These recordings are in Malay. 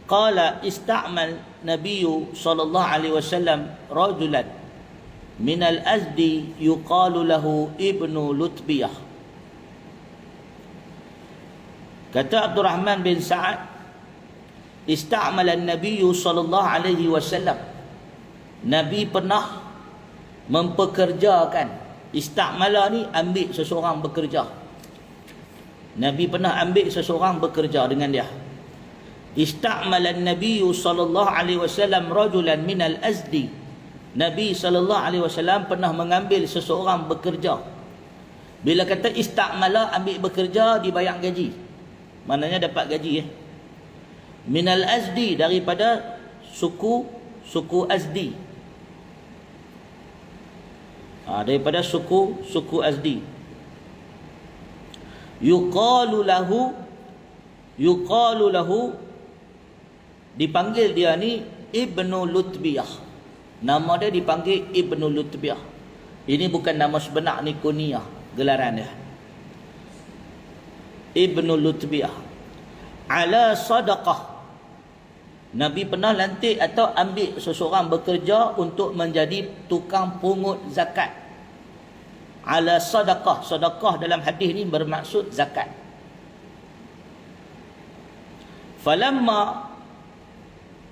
qala ista'mal nabiyyu sallallahu alaihi wasallam rajulan min al-Azdi yuqalu lahu Ibnu Lutbiyah. Kata Abdurrahman bin Sa'ad, ista'mal an-nabiyyu sallallahu alaihi wasallam, Nabi pernah mempekerjakan. Istamala ni ambil seseorang bekerja. Nabi pernah ambil seseorang bekerja dengan dia. Istamala an-nabiy sallallahu alaihi wasallam rajulan min al-Azdi. Nabi sallallahu alaihi wasallam pernah mengambil seseorang bekerja. Bila kata istamala, ambil bekerja, dibayar gaji. Maknanya dapat gaji. Min al-Azdi, daripada suku Azdi. Daripada suku Azdi. Yuqalu lahu, dipanggil dia ni Ibnu Lutbiyah. Nama dia dipanggil Ibnu Lutbiyah. Ini bukan nama sebenar ni, kunyah, gelaran dia. Ibnu Lutbiyah. Ala sadaqah, Nabi pernah lantik atau ambil seseorang bekerja untuk menjadi tukang pungut zakat. Ala sadaqah. Sadaqah dalam hadis ni bermaksud zakat. Falamma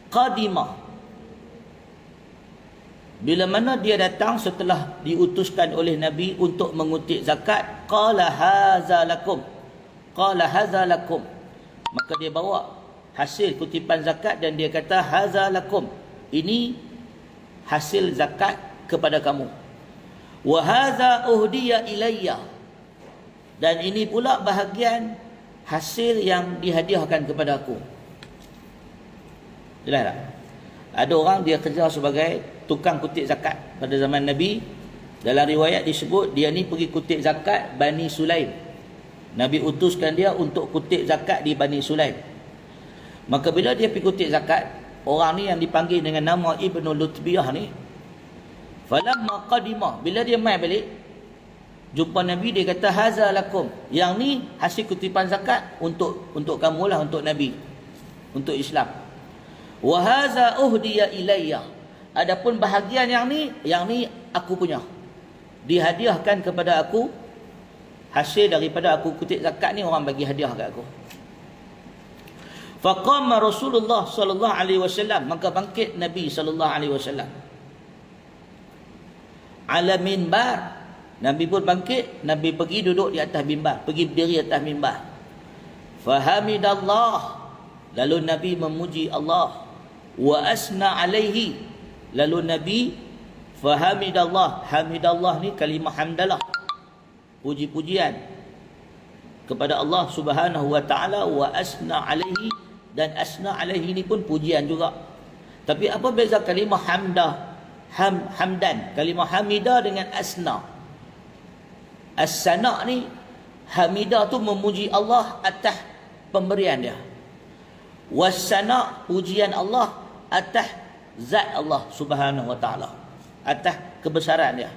qadimah, bila mana dia datang setelah diutuskan oleh Nabi untuk mengutip zakat, qala haza lakum. Qala haza lakum. Maka dia bawa hasil kutipan zakat dan dia kata haza lakum, ini hasil zakat kepada kamu. Wa haza uhdiya ilayya, dan ini pula bahagian hasil yang dihadiahkan kepada aku. Jelas tak? Ada orang dia kerja sebagai tukang kutip zakat pada zaman Nabi. Dalam riwayat disebut dia ni pergi kutip zakat Bani Sulaim. Nabi utuskan dia untuk kutip zakat di Bani Sulaim. Maka bila dia pergi kutip zakat, orang ni yang dipanggil dengan nama Ibnu Lutbiyah ni, falamma qadimah, bila dia mai balik jumpa Nabi, dia kata haza lakum, yang ni hasil kutipan zakat untuk kamu lah, untuk Nabi, untuk Islam. Wa haza uhdiya ilayya, adapun bahagian yang ni aku punya, dihadiahkan kepada aku, hasil daripada aku kutip zakat ni orang bagi hadiah kat aku. Faqama Rasulullah sallallahu alaihi wasallam, maka bangkit Nabi sallallahu alaihi wasallam. Ala minbar, Nabi pun bangkit, Nabi pergi duduk di atas mimbar, pergi berdiri atas mimbar. Fahamidallah, lalu Nabi memuji Allah. Wa asna alaihi, lalu Nabi fahamidallah. Hamidallah ni kalimah hamdalah, puji-pujian kepada Allah Subhanahu wa taala. Wa asna alaihi, dan asna alaihi ni pun pujian juga. Tapi apa beza kalimah hamdan, kalimah hamidah dengan asna? As-sana ni, hamidah tu memuji Allah atas pemberian dia. Was-sana, pujian Allah atas zat Allah Subhanahu wa taala, atas kebesaran dia.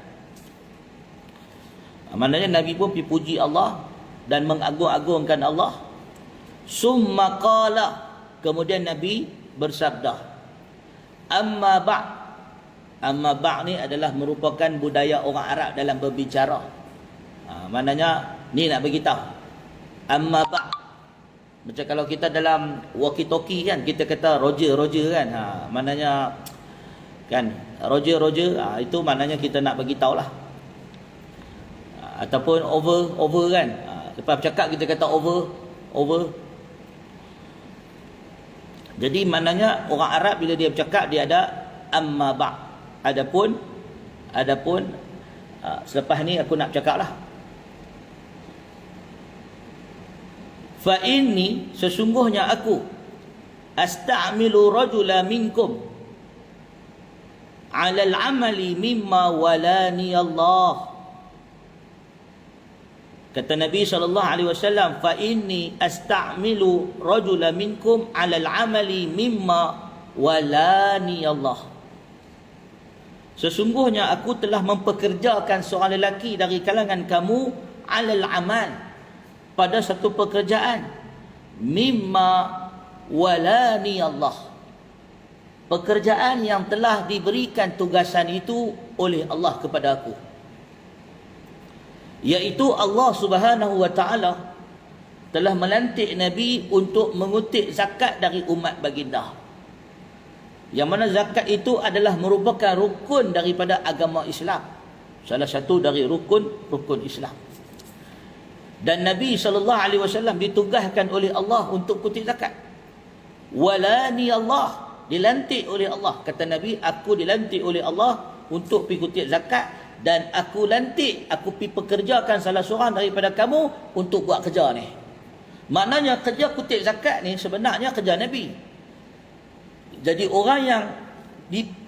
Maknanya Nabi pun pergi puji Allah dan mengagung-agungkan Allah. Summa qala, kemudian Nabi bersabda, amma ba'. Amma ba' ni adalah merupakan budaya orang Arab dalam berbicara. Maknanya ni nak bagi tahu. Amma ba'. Macam kalau kita dalam walkie-talkie kan, kita kata Roger kan. Maknanya kan Roger, itu maknanya kita nak bagi tahu lah. Ataupun over kan. Lepas bercakap kita kata over. Jadi maknanya orang Arab bila dia bercakap, dia ada amma ba'. Adapun selepas ni aku nak bercakap lah. Fa inni, sesungguhnya aku, asta'milu rajula minkum ala al-amali mimma walani Allah. Kata Nabi SAW, fa inni asta'milu rajula minkum ala al-amali mimma walani Allah. Sesungguhnya aku telah mempekerjakan seorang lelaki dari kalangan kamu alal amal, pada satu pekerjaan, mimma walani Allah. Pekerjaan yang telah diberikan tugasan itu oleh Allah kepada aku, iaitu Allah Subhanahu wa taala telah melantik Nabi untuk mengutip zakat dari umat baginda. Yang mana zakat itu adalah merupakan rukun daripada agama Islam. Salah satu dari rukun Islam. Dan Nabi SAW ditugaskan oleh Allah untuk kutip zakat. Walani Allah, dilantik oleh Allah. Kata Nabi, aku dilantik oleh Allah untuk pergi kutip zakat, dan aku lantik, aku pergi pekerjakan salah seorang daripada kamu untuk buat kerja ni. Maknanya kerja kutip zakat ni sebenarnya kerja Nabi. Jadi orang yang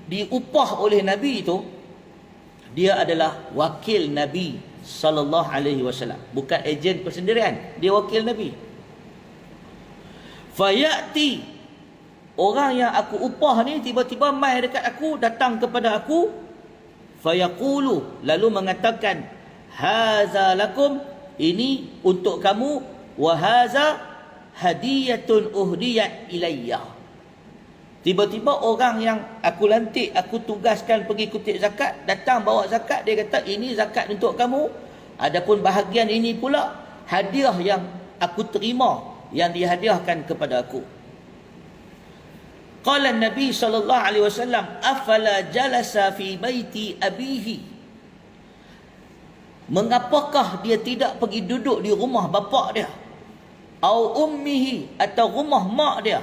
diupah oleh Nabi itu, dia adalah wakil Nabi sallallahu alaihi wasallam, bukan ejen persendirian, dia wakil Nabi. Fayati, orang yang aku upah ni tiba-tiba mai dekat aku, datang kepada aku, fayaqulu, lalu mengatakan, haza lakum, ini untuk kamu, wa haza hadiyatun uhdiyat ilayya. Tiba-tiba orang yang aku lantik, aku tugaskan pergi kutip zakat, datang bawa zakat, dia kata ini zakat untuk kamu. Adapun bahagian ini pula hadiah yang aku terima, yang dihadiahkan kepada aku. Qala Nabi sallallahu alaihi wasallam, afala jalasa fi baiti abihi, mengapakah dia tidak pergi duduk di rumah bapa dia, au ummihi, atau rumah mak dia,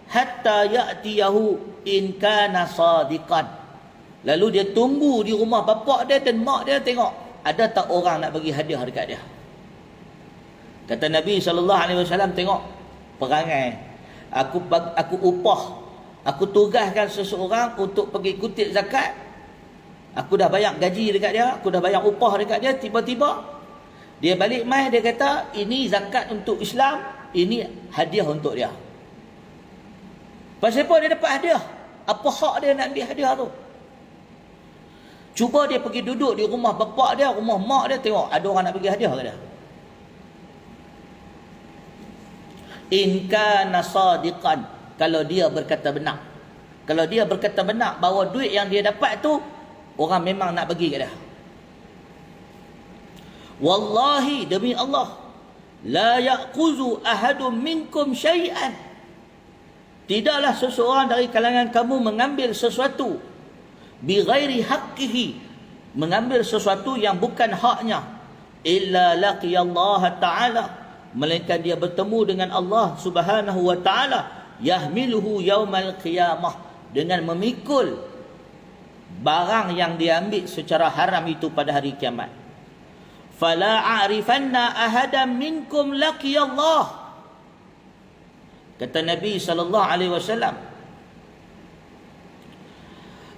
hatta ya'tiyahu in kana sadiqan, lalu dia tunggu di rumah bapa dia dan mak dia, tengok ada tak orang nak bagi hadiah dekat dia. Kata Nabi SAW, tengok perangai aku upah, aku tugaskan seseorang untuk pergi kutip zakat, aku dah bayar gaji dekat dia, aku dah bayar upah dekat dia, tiba-tiba dia balik mai, dia kata ini zakat untuk Islam, ini hadiah untuk dia. Pasal apa dia dapat hadiah? Apa hak dia nak ambil hadiah tu? Cuba dia pergi duduk di rumah bapa dia, rumah mak dia, tengok ada orang nak bagi hadiah ke dia? In kana sadiqan, kalau dia berkata benar. Kalau dia berkata benar bahawa duit yang dia dapat tu orang memang nak bagi ke dia. Wallahi, demi Allah, la ya'khuzu ahadun minkum syai'an, tidaklah seseorang dari kalangan kamu mengambil sesuatu bighairi haqqihi, mengambil sesuatu yang bukan haknya, illa laqiyallaha ta'ala, melainkan dia bertemu dengan Allah Subhanahu wa ta'ala, yahmiluhu yaumal qiyamah, dengan memikul barang yang diambil secara haram itu pada hari kiamat. Fala a'rifanna ahadan minkum laqiyallah, kata Nabi SAW,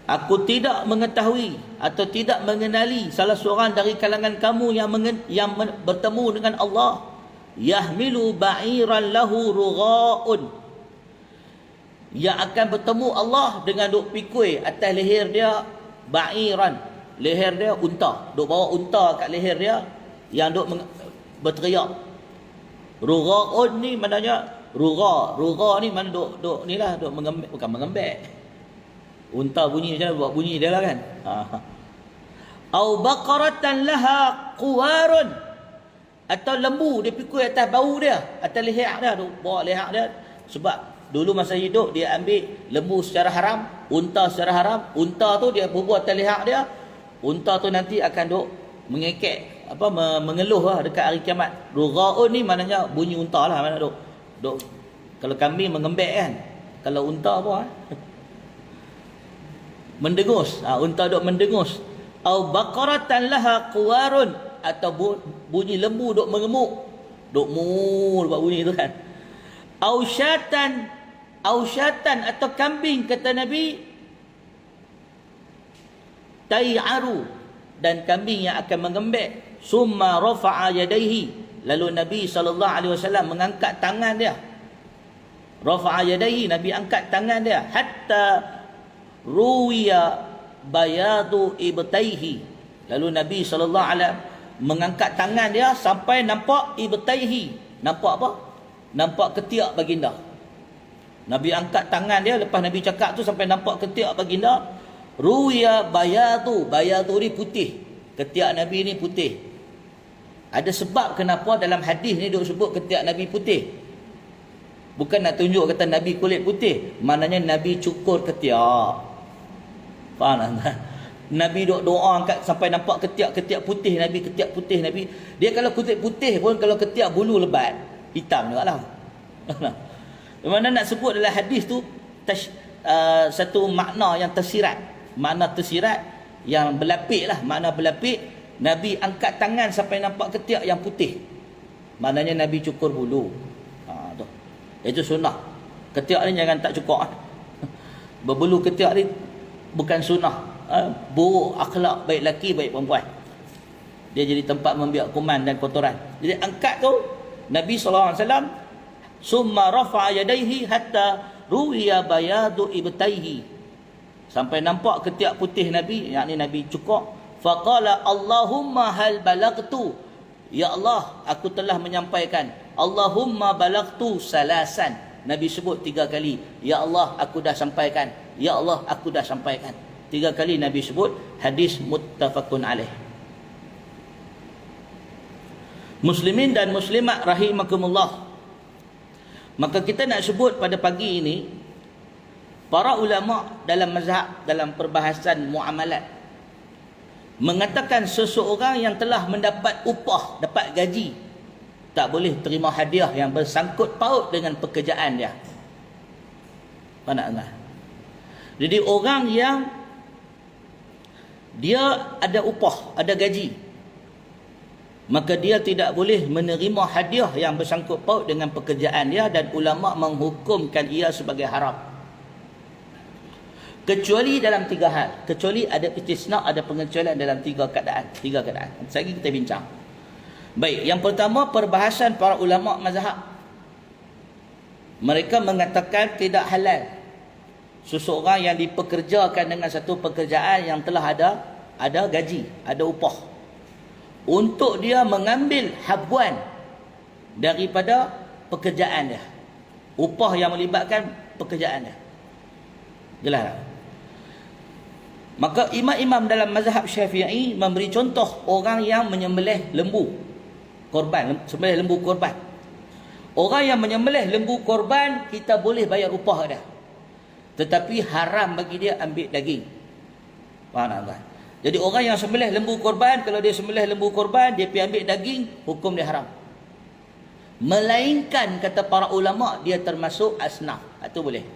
aku tidak mengetahui atau tidak mengenali salah seorang dari kalangan kamu yang bertemu dengan Allah, yahmilu ba'iran lahu rugha'un, yang akan bertemu Allah dengan duk pikul atas leher dia ba'iran, leher dia unta, duk bawa unta kat leher dia yang duk berteriak. Rugha'un ni maknanya Rugha ni mana duk ni lah, duk mengembek, bukan mengembek. Unta bunyi macam mana, buat bunyi dia lah kan. Au baqaratan laha quwarun, atau lembu dia pikul atas bau dia, atas leher dia, duk bawa leher dia. Sebab dulu masa hidup dia ambil lembu secara haram, unta secara haram. Unta tu dia bubuh atas leher dia. Unta tu nanti akan duk mengekek, mengeluh lah dekat hari kiamat. Rughaun ni maknanya bunyi unta lah, mana duk kalau kambing mengembek kan, kalau unta apa mendengus, unta duk mendengus. Au baqaratan laha quwarun, atau bunyi lembu duk mengemuk, duk buat bunyi tu kan. Au syatan atau kambing, kata Nabi, tai'aru, dan kambing yang akan mengembek. Summa rafa'a yadayhi, lalu Nabi SAW mengangkat tangan dia. Rafa'a yadayhi, Nabi angkat tangan dia. Hatta ruwiya bayadu ibtaihi, lalu Nabi SAW mengangkat tangan dia sampai nampak ibtaihi. Nampak apa? Nampak ketiak baginda. Nabi angkat tangan dia lepas Nabi cakap tu sampai nampak ketiak baginda. Ruya bayatu ni putih. Ketiak Nabi ni putih. Ada sebab kenapa dalam hadis ni duk sebut ketiak Nabi putih. Bukan nak tunjuk kata Nabi kulit putih, maknanya Nabi cukur ketiak. Faham tak? Nabi duk doa angkat sampai nampak ketiak putih Nabi, ketiak putih Nabi. Dia kalau kulit putih pun kalau ketiak bulu lebat, hitam jugalah. Di mana nak sebut dalam hadis tu satu makna yang tersirat. Makna tersirat yang berlapik lah. Makna berlapik, Nabi angkat tangan sampai nampak ketiak yang putih. Maknanya Nabi cukur bulu. Tu. Itu sunnah. Ketiak ni jangan tak cukur. Berbulu ketiak ni bukan sunnah. Buruk akhlak baik laki baik perempuan. Dia jadi tempat membiak kuman dan kotoran. Jadi angkat tu Nabi SAW summa rafa'a yadayhi hatta ruwiya bayadu ibtaihi. Sampai nampak ketiak putih Nabi, yakni Nabi cukur. Faqala Allahumma hal balagtu. Ya Allah, aku telah menyampaikan. Allahumma balagtu salasan. Nabi sebut 3 kali. Ya Allah, aku dah sampaikan. Ya Allah, aku dah sampaikan. 3 kali Nabi sebut. Hadis muttafaqun alaih. Muslimin dan muslimat rahimakumullah. Maka kita nak sebut pada pagi ini, para ulama dalam mazhab, dalam perbahasan muamalat, mengatakan seseorang yang telah mendapat upah, dapat gaji, tak boleh terima hadiah yang bersangkut paut dengan pekerjaan dia. Faham tak? Jadi orang yang dia ada upah, ada gaji, maka dia tidak boleh menerima hadiah yang bersangkut paut dengan pekerjaan dia, dan ulama menghukumkan ia sebagai haram. Kecuali dalam 3 hal. Kecuali ada istisna, ada pengecualian dalam 3 keadaan. 3 keadaan. Sekejap kita bincang. Baik, yang pertama perbahasan para ulama mazhab. Mereka mengatakan tidak halal seseorang yang dipekerjakan dengan satu pekerjaan yang telah ada gaji, ada upah, untuk dia mengambil habuan daripada pekerjaan dia, upah yang melibatkan pekerjaan dia. Jelas tak? Maka imam-imam dalam mazhab Syafi'i memberi contoh orang yang menyembelih lembu korban, sembelih lembu korban. Orang yang menyembelih lembu korban, kita boleh bayar upah dia, tetapi haram bagi dia ambil daging. Faham tak? Jadi orang yang sembelih lembu korban, kalau dia sembelih lembu korban, dia pergi ambil daging, hukum dia haram. Melainkan kata para ulama, dia termasuk asnaf. Itu boleh.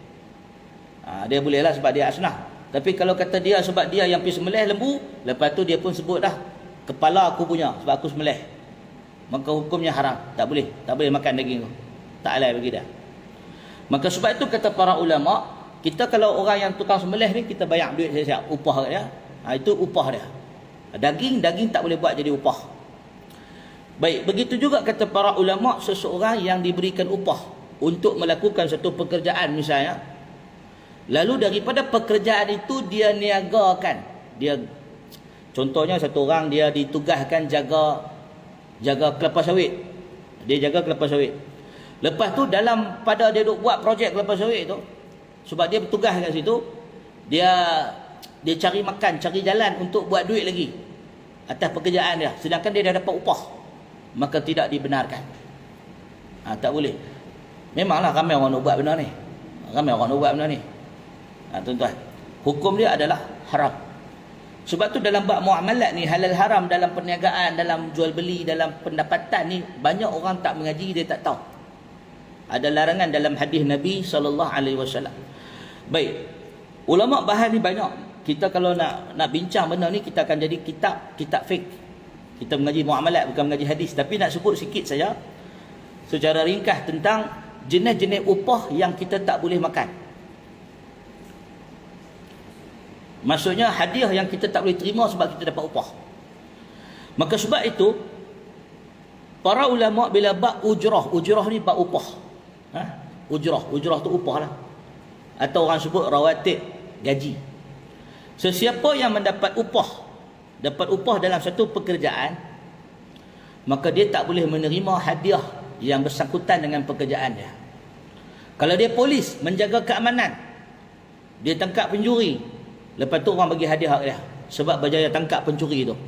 Dia bolehlah sebab dia asnaf. Tapi kalau kata dia sebab dia yang pergi sembelih lembu, lepas tu dia pun sebut dah, kepala aku punya sebab aku sembelih, maka hukumnya haram. Tak boleh makan daging tu. Tak halal bagi dia. Maka sebab itu kata para ulama, kita kalau orang yang tukang sembelih ni, kita bayar duit siap-siap, upah dia. Itu upah dia. Daging tak boleh buat jadi upah. Baik, begitu juga kata para ulama, seseorang yang diberikan upah untuk melakukan satu pekerjaan misalnya, lalu daripada pekerjaan itu dia niagakan, dia contohnya satu orang dia ditugaskan jaga kelapa sawit. Dia jaga kelapa sawit. Lepas tu pada dia duk buat projek kelapa sawit tu, sebab dia bertugas kat situ, dia cari makan, cari jalan untuk buat duit lagi atas pekerjaan dia, sedangkan dia dah dapat upah, maka tidak dibenarkan. Tak boleh. Memanglah ramai orang nak buat benda ni. Tuan-tuan, hukum dia adalah haram. Sebab tu dalam bab muamalat ni, halal haram dalam perniagaan, dalam jual beli, dalam pendapatan ni, banyak orang tak mengaji, dia tak tahu. Ada larangan dalam hadis Nabi SAW. Baik, ulama bahas ni banyak. Kita kalau nak bincang benda ni, kita akan jadi kitab fiqh. Kita mengaji muamalat, bukan mengaji hadis. Tapi nak sebut sikit saja secara ringkas tentang jenis-jenis upah yang kita tak boleh makan. Maksudnya hadiah yang kita tak boleh terima sebab kita dapat upah. Maka sebab itu para ulama bila bab ujrah ni bab upah. Ujrah tu upah lah. Atau orang sebut rawatib, gaji. Sesiapa yang mendapat upah dalam satu pekerjaan, maka dia tak boleh menerima hadiah yang bersangkutan dengan pekerjaan dia. Kalau dia polis, menjaga keamanan, dia tangkap pencuri, lepas tu orang bagi hadiah dia sebab berjaya tangkap pencuri tu,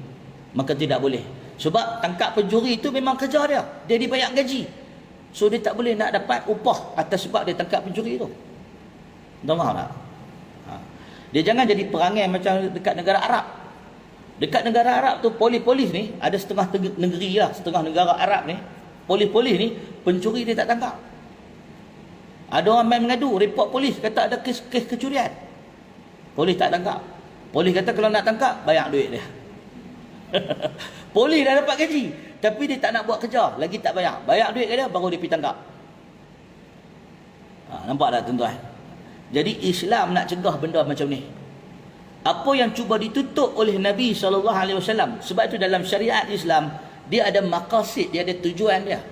maka tidak boleh. Sebab tangkap pencuri itu memang kerja dia, dia dibayar gaji, so dia tak boleh nak dapat upah atas sebab dia tangkap pencuri tu. Tahu tak? Dia jangan jadi perangai macam dekat negara Arab. Dekat negara Arab tu, polis-polis ni, ada setengah negeri lah, setengah negara Arab ni, polis-polis ni, pencuri dia tak tangkap. Ada orang main mengadu, report polis, kata ada kes kecurian, polis tak tangkap. Polis kata kalau nak tangkap, bayar duit dia. Polis dah dapat gaji, tapi dia tak nak buat kerja, lagi tak bayar. Bayar duit dia, baru dia pergi tangkap. Nampak tak tuan-tuan? Jadi Islam nak cegah benda macam ni. Apa yang cuba ditutup oleh Nabi SAW, sebab itu dalam syariat Islam, dia ada maqasid, dia ada tujuan dia.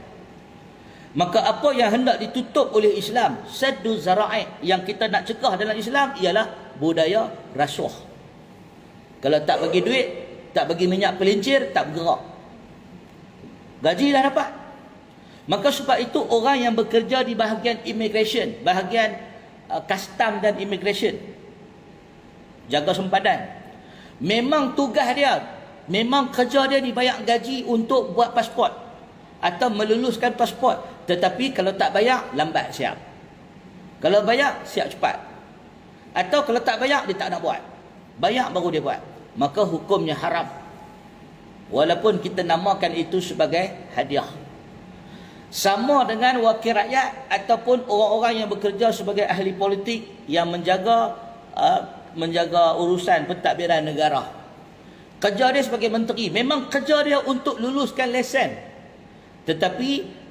Maka apa yang hendak ditutup oleh Islam, saddu zara'i, yang kita nak cegah dalam Islam ialah budaya rasuah. Kalau tak bagi duit, tak bagi minyak pelincir, tak bergerak. Gaji dah dapat. Maka sebab itu orang yang bekerja di bahagian immigration, bahagian custom dan immigration, jaga sempadan, memang tugas dia, memang kerja dia dibayar gaji untuk buat pasport atau meluluskan pasport. Tetapi kalau tak bayar, lambat siap. Kalau bayar, siap cepat. Atau kalau tak bayar, dia tak nak buat. Bayar baru dia buat. Maka hukumnya haram. Walaupun kita namakan itu sebagai hadiah. Sama dengan wakil rakyat ataupun orang-orang yang bekerja sebagai ahli politik yang menjaga urusan pentadbiran negara. Kerja dia sebagai menteri, memang kerja dia untuk luluskan lesen. Tetapi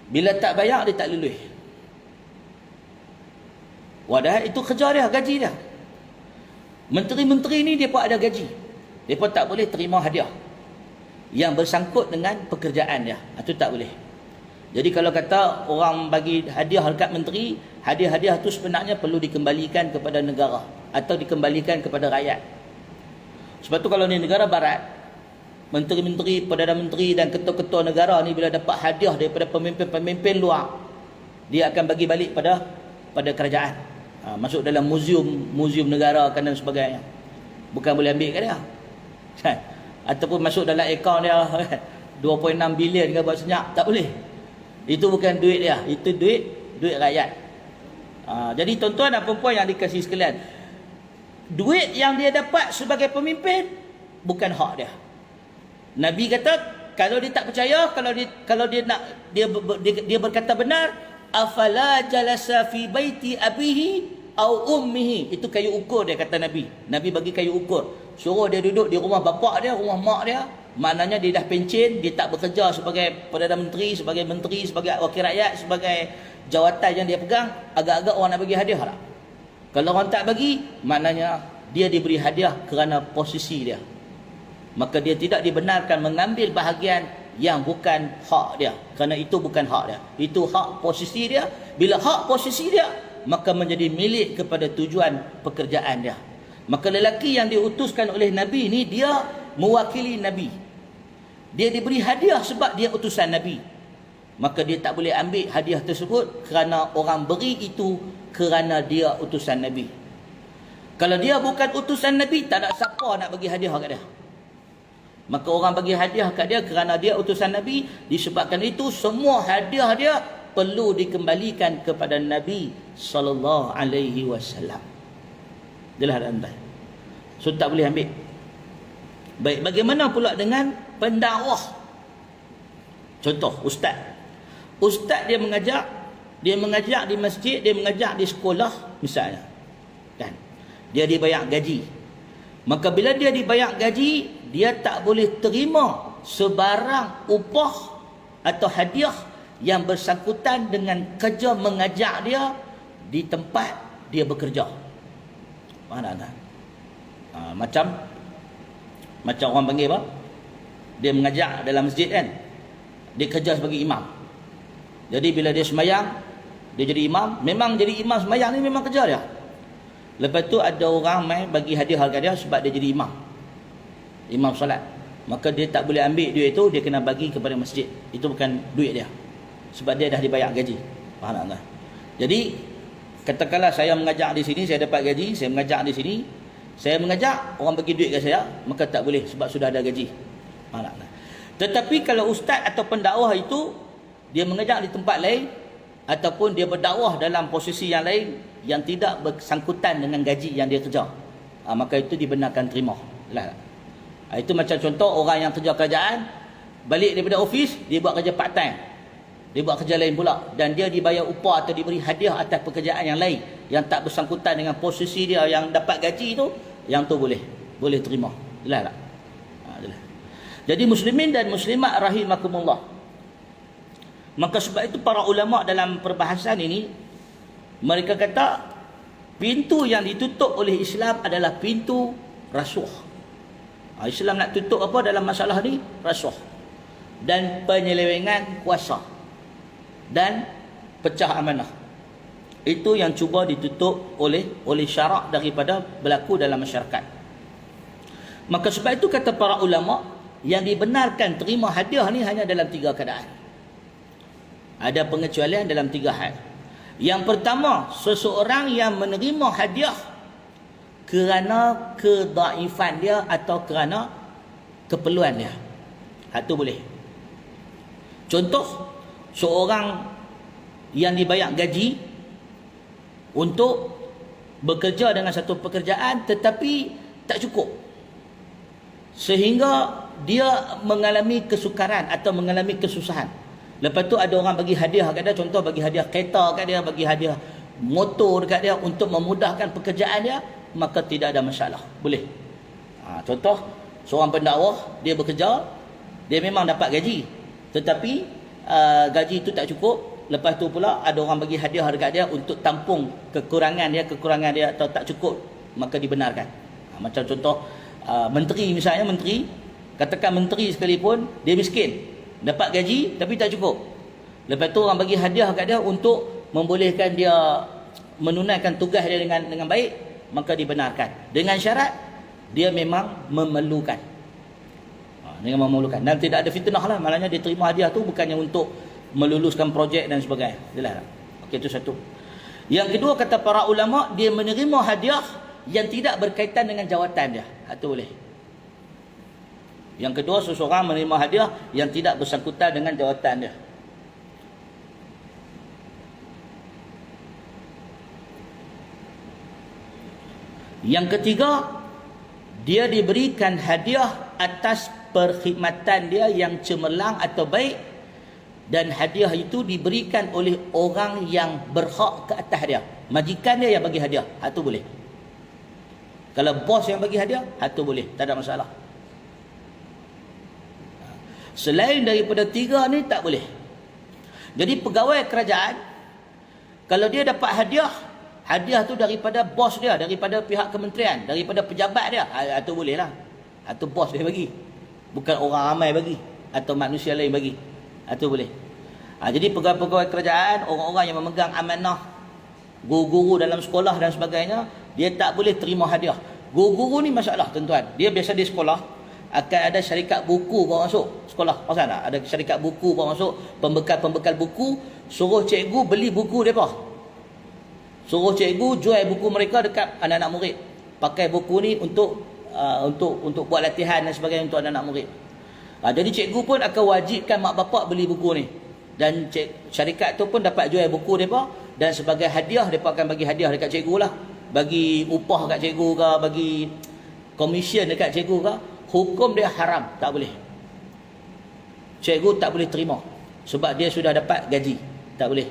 bila tak bayar, dia tak lulus. Wadah itu kerja dia, gaji dia. Menteri-menteri ni dia pun ada gaji. Dia pun tak boleh terima hadiah yang bersangkut dengan pekerjaan dia. Itu tak boleh. Jadi kalau kata orang bagi hadiah dekat menteri, hadiah-hadiah tu sebenarnya perlu dikembalikan kepada negara atau dikembalikan kepada rakyat. Sebab tu kalau ni negara barat, menteri-menteri, Perdana Menteri dan ketua-ketua negara ni bila dapat hadiah daripada pemimpin-pemimpin luar, dia akan bagi balik pada kerajaan. Masuk dalam muzium negara dan sebagainya. Bukan boleh ambil ke dia. Ataupun masuk dalam akaun dia 2.6 bilion ke buat senyap, tak boleh. Itu bukan duit dia, itu duit rakyat. Jadi tuan-tuan dan puan-puan yang dikasihi sekalian, duit yang dia dapat sebagai pemimpin bukan hak dia. Nabi kata kalau dia tak percaya, kalau dia nak dia berkata benar, afala jalasa fi baiti abihi au ummihi, itu kayu ukur dia, kata Nabi. Nabi bagi kayu ukur, suruh dia duduk di rumah bapak dia, rumah mak dia. Maknanya dia dah pencen, dia tak bekerja sebagai Perdana Menteri, sebagai menteri, sebagai wakil rakyat, sebagai jawatan yang dia pegang. Agak-agak orang nak bagi hadiah tak? Kalau orang tak bagi, maknanya dia diberi hadiah kerana posisi dia. Maka dia tidak dibenarkan mengambil bahagian yang bukan hak dia, kerana itu bukan hak dia, itu hak posisi dia. Bila hak posisi dia, maka menjadi milik kepada tujuan pekerjaan dia. Maka lelaki yang diutuskan oleh Nabi ni, dia mewakili Nabi. Dia diberi hadiah sebab dia utusan Nabi. Maka dia tak boleh ambil hadiah tersebut kerana orang beri itu kerana dia utusan Nabi. Kalau dia bukan utusan Nabi, tak ada siapa nak bagi hadiah kat dia. Maka orang bagi hadiah kat dia kerana dia utusan Nabi. Disebabkan itu semua hadiah dia perlu dikembalikan kepada Nabi sallallahu alaihi wasallam. Jelas tak? So tak boleh ambil. Baik, bagaimana pula dengan pendakwah? Contoh, ustaz. Ustaz dia mengajak di masjid, dia mengajak di sekolah misalnya. Kan? Dia dibayar gaji. Maka bila dia dibayar gaji, dia tak boleh terima sebarang upah atau hadiah yang bersangkutan dengan kerja mengajak dia di tempat dia bekerja. Mana tak? Macam orang panggil apa? Dia mengajak dalam masjid kan? Dia kerja sebagai imam. Jadi bila dia semayang, dia jadi imam. Memang jadi imam semayang ni memang kerja dia. Lepas tu ada orang main bagi hadiah harga dia sebab dia jadi imam. Imam solat. Maka dia tak boleh ambil duit itu, dia kena bagi kepada masjid. Itu bukan duit dia. Sebab dia dah dibayar gaji. Faham tak? Jadi katakanlah saya mengajar di sini, saya dapat gaji, saya mengajar di sini, saya mengajar, orang bagi duit ke saya, maka tak boleh sebab sudah ada gaji. Tetapi kalau ustaz atau pendakwah itu dia mengajar di tempat lain ataupun dia berdakwah dalam posisi yang lain yang tidak bersangkutan dengan gaji yang dia kerja, maka itu dibenarkan terima lah. Itu macam contoh orang yang kerja kerajaan, balik daripada ofis, dia buat kerja part time, dia buat kerja lain pula, dan dia dibayar upah atau diberi hadiah atas pekerjaan yang lain yang tak bersangkutan dengan posisi dia yang dapat gaji itu, yang tu boleh terima. Jelas tak? Jelas. Jadi muslimin dan muslimat rahimakumullah, maka sebab itu para ulama dalam perbahasan ini mereka kata pintu yang ditutup oleh Islam adalah pintu rasuah. Islam nak tutup apa dalam masalah ni? Rasuah dan penyelewengan kuasa dan pecah amanah. Itu yang cuba ditutup oleh syarak daripada berlaku dalam masyarakat. Maka sebab itu kata para ulama, yang dibenarkan terima hadiah ni hanya dalam 3 keadaan. Ada pengecualian dalam 3 hal. Yang pertama, seseorang yang menerima hadiah kerana kedaifan dia atau kerana keperluan dia, itu boleh. Contoh, seorang yang dibayar gaji untuk bekerja dengan satu pekerjaan tetapi tak cukup, sehingga dia mengalami kesukaran atau mengalami kesusahan. Lepas tu ada orang bagi hadiah kat dia, contoh bagi hadiah kereta kat dia, bagi hadiah motor kat dia untuk memudahkan pekerjaan dia, maka tidak ada masalah, boleh. Contoh, seorang pendakwah, dia bekerja, dia memang dapat gaji, tetapi gaji itu tak cukup. Lepas tu pula ada orang bagi hadiah dekat dia untuk tampung kekurangan dia atau tak cukup, maka dibenarkan. Macam contoh menteri, misalnya menteri, katakan menteri sekalipun dia miskin, dapat gaji tapi tak cukup. Lepas tu orang bagi hadiah kat dia untuk membolehkan dia menunaikan tugas dia dengan baik, maka dibenarkan dengan syarat dia memang memerlukan. Dengan memerlukan dan tidak ada fitnah lah, maknanya dia terima hadiah tu bukannya untuk meluluskan projek dan sebagainya. Jelas tak? Okey, itu satu. Yang kedua, kata para ulama, dia menerima hadiah yang tidak berkaitan dengan jawatan dia, itu boleh. Yang kedua, seseorang menerima hadiah yang tidak bersangkutan dengan jawatan dia. Yang ketiga, dia diberikan hadiah atas perkhidmatan dia yang cemerlang atau baik, dan hadiah itu diberikan oleh orang yang berhak ke atas dia. Majikan dia yang bagi hadiah, itu boleh. Kalau bos yang bagi hadiah, itu boleh, tak ada masalah. Selain daripada 3 ni tak boleh. Jadi pegawai kerajaan, kalau dia dapat hadiah tu daripada bos dia, daripada pihak kementerian, daripada pejabat dia, itu boleh lah. Itu bos dia bagi, bukan orang ramai bagi atau manusia lain bagi, itu boleh. Jadi pegawai-pegawai kerajaan, orang-orang yang memegang amanah, guru-guru dalam sekolah dan sebagainya, dia tak boleh terima hadiah. Guru-guru ni masalah tuan-tuan, dia biasa di sekolah akan ada syarikat buku bawa masuk sekolah. Pasal tak? Ada syarikat buku bawa masuk, pembekal-pembekal buku, suruh cikgu beli buku mereka, suruh cikgu jual buku mereka dekat anak-anak murid, pakai buku ni untuk buat latihan dan sebagainya untuk anak-anak murid. Jadi cikgu pun akan wajibkan mak bapak beli buku ni, dan syarikat tu pun dapat jual buku mereka, dan sebagai hadiah mereka akan bagi hadiah dekat cikgu lah, bagi upah kat cikgu ke, bagi komisen dekat cikgu ke. Hukum dia haram, tak boleh. Cikgu tak boleh terima sebab dia sudah dapat gaji, tak boleh.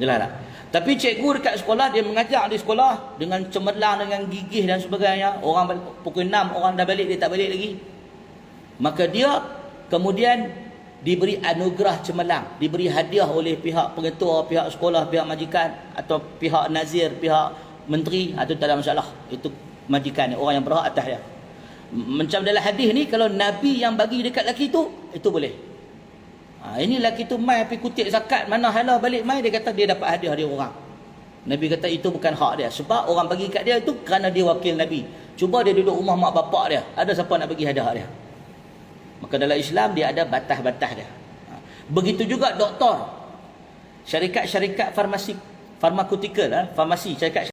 Jelas tak? Tapi cikgu dekat sekolah, dia mengajar di sekolah dengan cemerlang, dengan gigih dan sebagainya. Orang pukul 6 orang dah balik, dia tak balik lagi. Maka dia kemudian diberi anugerah cemerlang, diberi hadiah oleh pihak pengetua, pihak sekolah, pihak majikan atau pihak nazir, pihak menteri, itu tak ada masalah. Itu majikan, orang yang berhak atas dia. Macam dalam hadis ni, kalau Nabi yang bagi dekat lelaki tu, itu boleh. Ini lelaki tu mai pergi kutip zakat, mana halah balik mai, dia kata dia dapat hadiah dari orang. Nabi kata itu bukan hak dia, sebab orang bagi kat dia itu kerana dia wakil Nabi. Cuba dia duduk rumah mak bapak dia, ada siapa nak bagi hadiah dia? Maka dalam Islam dia ada batas-batas dia. Begitu juga doktor. syarikat-syarikat farmakutikal, farmasi, syarikat